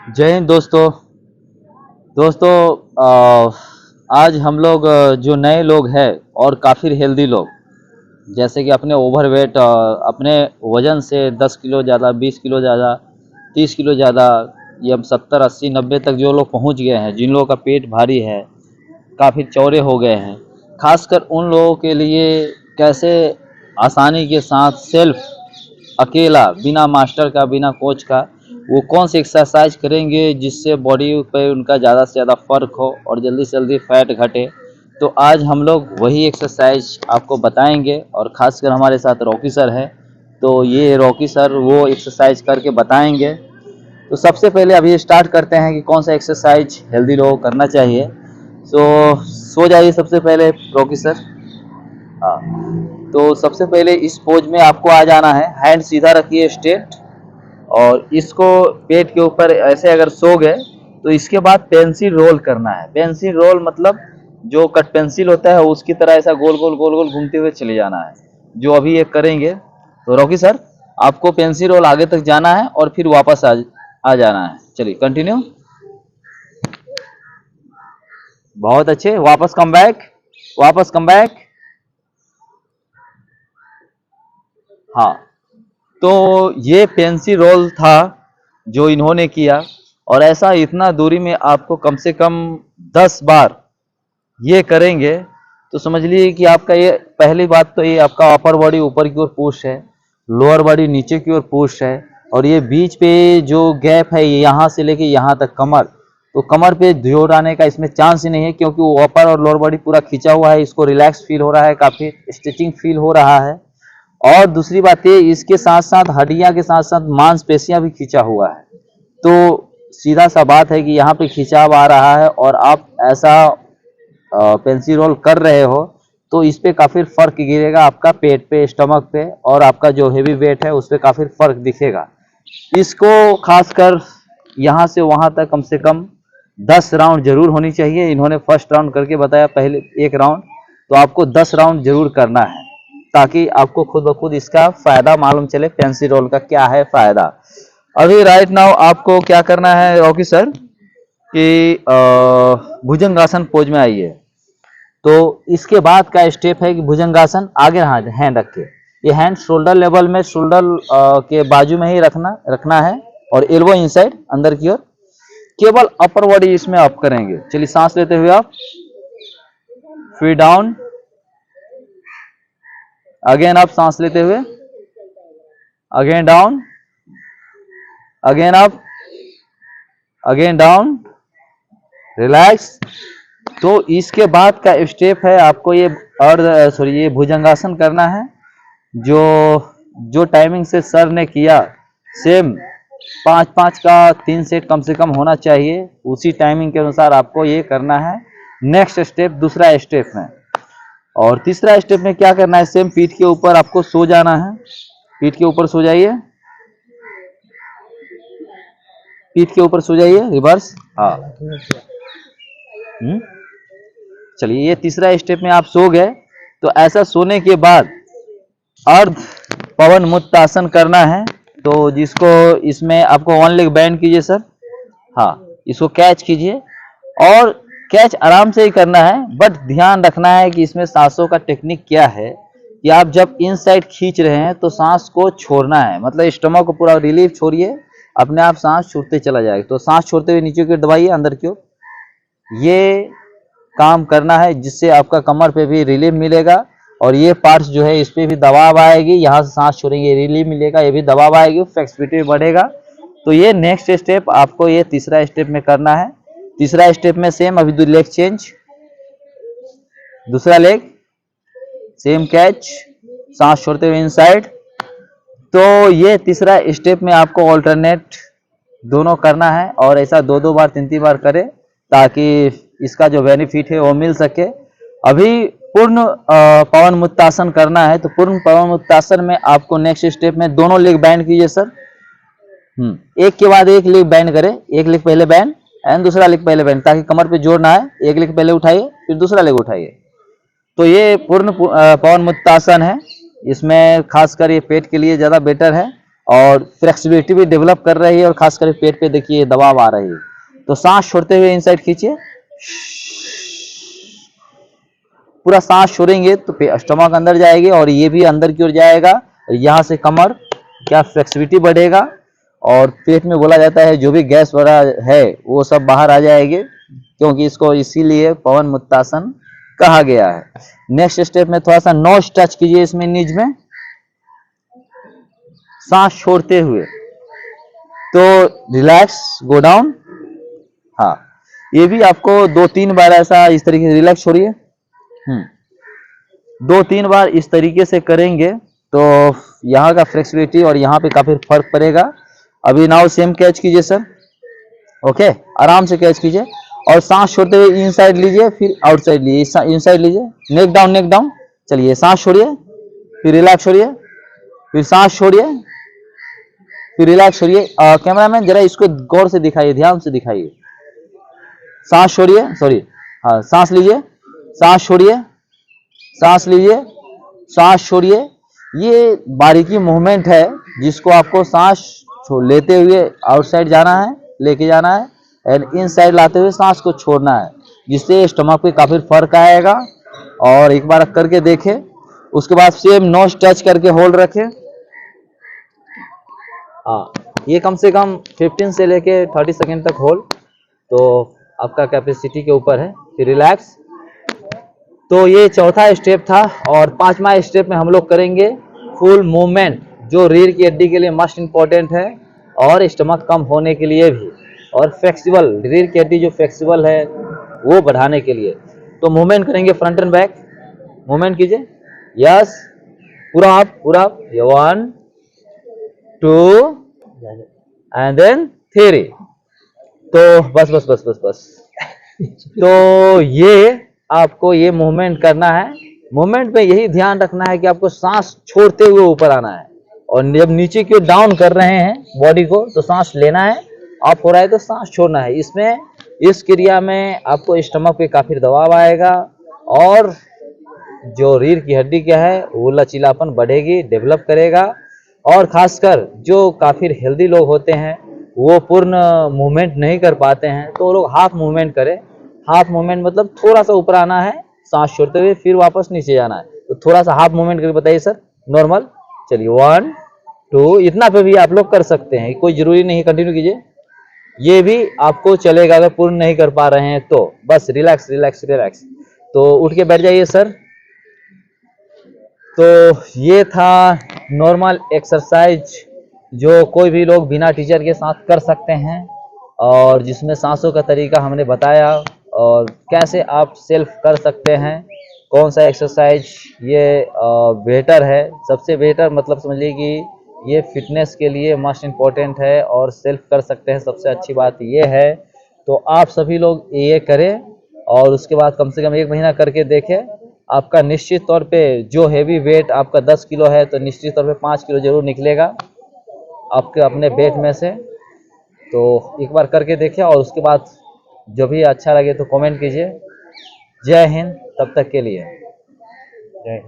जय हिंद दोस्तों। आज हम लोग जो नए लोग हैं और काफ़ी हेल्दी लोग, जैसे कि अपने ओवरवेट, अपने वज़न से 10 किलो ज़्यादा, 20 किलो ज़्यादा, 30 किलो ज़्यादा, ये हम 70 80 90 तक जो लोग पहुंच गए हैं, जिन लोगों का पेट भारी है, काफ़ी चौड़े हो गए हैं, खासकर उन लोगों के लिए कैसे आसानी के साथ सेल्फ अकेला, बिना मास्टर का, बिना कोच का, वो कौन सी एक्सरसाइज करेंगे जिससे बॉडी पे उनका ज़्यादा से ज़्यादा फ़र्क हो और जल्दी से जल्दी फैट घटे। तो आज हम लोग वही एक्सरसाइज आपको बताएंगे और ख़ासकर हमारे साथ रॉकी सर है। तो ये रॉकी सर वो एक्सरसाइज करके बताएंगे। तो सबसे पहले अभी स्टार्ट करते हैं कि कौन सा एक्सरसाइज हेल्दी लोगों को करना चाहिए। सो जाइए सबसे पहले रॉकी सर। हाँ, तो सबसे पहले इस पोज में आपको आ जाना है। हैंड सीधा रखिए स्ट्रेट, और इसको पेट के ऊपर ऐसे अगर सो गए तो इसके बाद पेंसिल रोल करना है। पेंसिल रोल मतलब जो कट पेंसिल होता है उसकी तरह ऐसा गोल गोल गोल गोल घूमते हुए चले जाना है, जो अभी ये करेंगे। तो रॉकी सर, आपको पेंसिल रोल आगे तक जाना है और फिर वापस आ जाना है। चलिए कंटिन्यू। बहुत अच्छे, वापस कम बैक, वापस कम बैक। हाँ, तो ये पेंसिल रोल था जो इन्होंने किया, और ऐसा इतना दूरी में आपको कम से कम 10 बार ये करेंगे तो समझ लीजिए कि आपका ये, पहली बात तो ये आपका अपर बॉडी ऊपर की ओर पुश है, लोअर बॉडी नीचे की ओर पुश है, और ये बीच पे जो गैप है यहाँ से लेके यहाँ तक कमर, तो कमर पे जोर आने का इसमें चांस ही नहीं है, क्योंकि वो अपर और लोअर बॉडी पूरा खींचा हुआ है। इसको रिलैक्स फील हो रहा है, काफ़ी स्ट्रेचिंग फील हो रहा है। और दूसरी बात ये, इसके साथ साथ हड्डियां के साथ साथ मांसपेशियां भी खींचा हुआ है। तो सीधा सा बात है कि यहाँ पे खिंचाव आ रहा है और आप ऐसा पेंसिल रोल कर रहे हो तो इस पे काफ़ी फर्क गिरेगा आपका पेट पे, स्टमक पे, और आपका जो हेवी वेट है उस पर काफ़ी फर्क दिखेगा। इसको खासकर यहाँ से वहाँ तक कम से कम 10 राउंड जरूर होनी चाहिए। इन्होंने फर्स्ट राउंड करके बताया, पहले एक राउंड, तो आपको 10 राउंड जरूर करना है, ताकि आपको खुद ब खुद इसका फायदा मालूम चले, पेंसिल रोल का क्या है फायदा। अभी राइट नाउ आपको क्या करना है रॉकी सर कि भुजंगासन पोज में आइए। तो इसके बाद का स्टेप है कि भुजंगासन, आगे हाथ हैंड रख के, ये हैंड शोल्डर लेवल में, शोल्डर के बाजू में ही रखना है, और एल्बो इनसाइड अंदर की ओर, केवल अपर बॉडी इसमें अप करेंगे। चलिए सांस लेते हुए आप, फिर डाउन, अगेन आप सांस लेते हुए, again down, again up, again down, relax. तो इसके बाद का स्टेप है आपको ये ये भुजंगासन करना है। जो टाइमिंग से सर ने किया, सेम 5-5 का 3 सेट कम से कम होना चाहिए, उसी टाइमिंग के अनुसार आपको ये करना है। नेक्स्ट स्टेप, दूसरा स्टेप में, और तीसरा स्टेप में क्या करना है, सेम पीठ के ऊपर आपको सो जाना है। पीठ के ऊपर सो जाइए, पीठ के ऊपर सो जाइए, रिवर्स। हाँ, चलिए ये तीसरा स्टेप में आप सो गए। तो ऐसा सोने के बाद अर्ध पवन मुक्तासन करना है। तो जिसको, इसमें आपको वन लेग बैंड कीजिए सर। हाँ, इसको कैच कीजिए, और कैच आराम से ही करना है, बट ध्यान रखना है कि इसमें सांसों का टेक्निक क्या है कि आप जब इनसाइड खींच रहे हैं तो सांस को छोड़ना है, मतलब स्टमक को पूरा रिलीफ छोड़िए, अपने आप सांस छूटते चला जाएगा। तो सांस छोड़ते हुए नीचे की ओर दबाइए, अंदर की ओर, ये काम करना है, जिससे आपका कमर पे भी रिलीफ मिलेगा, और ये पार्ट्स जो है इस पे भी दबाव आएगी, यहाँ से सांस छोड़ेंगे रिलीफ मिलेगा, ये भी दबाव आएगी, फ्लेक्सिबिलिटी बढ़ेगा। तो ये नेक्स्ट स्टेप आपको ये तीसरा स्टेप में करना है। तीसरा स्टेप में सेम, अभी लेग चेंज, दूसरा लेग, सेम कैच, सांस छोड़ते हुए इनसाइड। तो ये तीसरा स्टेप में आपको ऑल्टरनेट दोनों करना है, और ऐसा 2-2 बार 3-3 बार करें, ताकि इसका जो बेनिफिट है वो मिल सके। अभी पूर्ण पवन मुक्तासन करना है। तो पूर्ण पवन मुक्तासन में आपको नेक्स्ट स्टेप में दोनों लेग बैंड कीजिए सर। एक के बाद एक लेग बैंड करें, एक लेग पहले बैंड एंड दूसरा लेग पहले बैंड, ताकि कमर पे जोर ना आए। एक लेग पहले उठाइए, फिर दूसरा लेग उठाइए। तो ये पूर्ण पवन मुक्तासन है। इसमें खासकर ये पेट के लिए ज़्यादा बेटर है। और फ्लेक्सिबिलिटी भी डेवलप कर रही है, और खास करके पेट पे देखिए दबाव आ रही है। तो सांस छोड़ते हुए इनसाइड खींचिए, पूरा सांस छोड़ेंगे तो स्टमक अंदर जाएगी और ये भी अंदर की ओर जाएगा। यहाँ से कमर क्या फ्लेक्सिबिलिटी बढ़ेगा, और पेट में बोला जाता है जो भी गैस वगैरह है वो सब बाहर आ जाएगी, क्योंकि इसको इसीलिए पवन मुक्तासन कहा गया है। नेक्स्ट स्टेप में थोड़ा सा नोज टच कीजिए इसमें, नीज में सांस छोड़ते हुए, तो रिलैक्स, गो डाउन। हाँ, ये भी आपको 2-3 बार ऐसा इस तरीके से रिलैक्स छोड़िए। 2-3 बार इस तरीके से करेंगे तो यहाँ का फ्लेक्सिबिलिटी और यहाँ पे काफी फर्क पड़ेगा। अभी नाउ सेम कैच कीजिए सर, ओके, आराम से कैच कीजिए और सांस छोड़ते हुए इनसाइड लीजिए, फिर आउटसाइड लीजिए, इनसाइड लीजिए, नेक डाउन, नेक डाउन। चलिए, सांस छोड़िए, फिर रिलैक्स छोड़िए, फिर सांस छोड़िए, फिर रिलैक्स छोड़िए। कैमरामैन जरा इसको गौर से दिखाइए, ध्यान से दिखाइए। सांस छोड़िए, सॉरी, हाँ, सांस लीजिए, सांस छोड़िए, सांस लीजिए, सांस छोड़िए। ये बारीकी मूवमेंट है जिसको आपको सांस लेते हुए आउटसाइड जाना है, लेके जाना है, एंड इनसाइड लाते हुए सांस को छोड़ना है, जिससे स्टमक पे काफी फर्क आएगा। और एक बार करके देखें, उसके बाद सेम नोज टच करके होल्ड रखें। हाँ, ये कम से कम 15 से लेके 30 सेकेंड तक होल्ड, तो आपका कैपेसिटी के ऊपर है। फिर रिलैक्स। तो ये चौथा स्टेप था, और 5वां स्टेप में हम लोग करेंगे फुल मूवमेंट, जो रीढ़ की हड्डी के लिए मस्ट इंपॉर्टेंट है और स्टमक कम होने के लिए भी, और फ्लेक्सिबल, रीढ़ की हड्डी जो फ्लेक्सिबल है वो बढ़ाने के लिए। तो मूवमेंट करेंगे, फ्रंट एंड बैक मूवमेंट कीजिए। यस, पूरा अप, पूरा 1 2 एंड देन 3। तो बस बस बस बस बस तो ये आपको ये मूवमेंट करना है। मूवमेंट में यही ध्यान रखना है कि आपको सांस छोड़ते हुए ऊपर आना है, और जब नीचे की ओर डाउन कर रहे हैं बॉडी को तो सांस लेना है, अप हो रहा है तो सांस छोड़ना है। इसमें, इस क्रिया में आपको स्टमक पे काफी दबाव आएगा, और जो रीढ़ की हड्डी क्या है वो लचीलापन बढ़ेगी, डेवलप करेगा। और खासकर जो काफी हेल्दी लोग होते हैं वो पूर्ण मूवमेंट नहीं कर पाते हैं, तो वो लोग हाफ मूवमेंट करें। हाफ मूवमेंट मतलब थोड़ा सा ऊपर आना है सांस छोड़ते हुए, फिर वापस नीचे जाना है। तो थोड़ा सा हाफ मूवमेंट करके बताइए सर, नॉर्मल। चलिए, 1 2, इतना पे भी आप लोग कर सकते हैं, कोई जरूरी नहीं, कंटिन्यू कीजिए। ये भी आपको चलेगा अगर पूर्ण नहीं कर पा रहे हैं तो। बस रिलैक्स रिलैक्स रिलैक्स। तो उठ के बैठ जाइए सर। तो ये था नॉर्मल एक्सरसाइज जो कोई भी लोग बिना टीचर के साथ कर सकते हैं, और जिसमें सांसों का तरीका हमने बताया, और कैसे आप सेल्फ कर सकते हैं, कौन सा एक्सरसाइज ये बेहतर है, सबसे बेहतर मतलब समझिए कि ये फिटनेस के लिए मस्ट इम्पोर्टेंट है, और सेल्फ कर सकते हैं, सबसे अच्छी बात ये है। तो आप सभी लोग ये करें, और उसके बाद कम से कम 1 महीना करके देखें। आपका निश्चित तौर पे जो हैवी वेट आपका 10 किलो है, तो निश्चित तौर पे 5 किलो जरूर निकलेगा आपके अपने वेट में से। तो एक बार करके देखिए, और उसके बाद जो भी अच्छा लगे तो कमेंट कीजिए। जय हिंद, तब तक के लिए जय हिंद।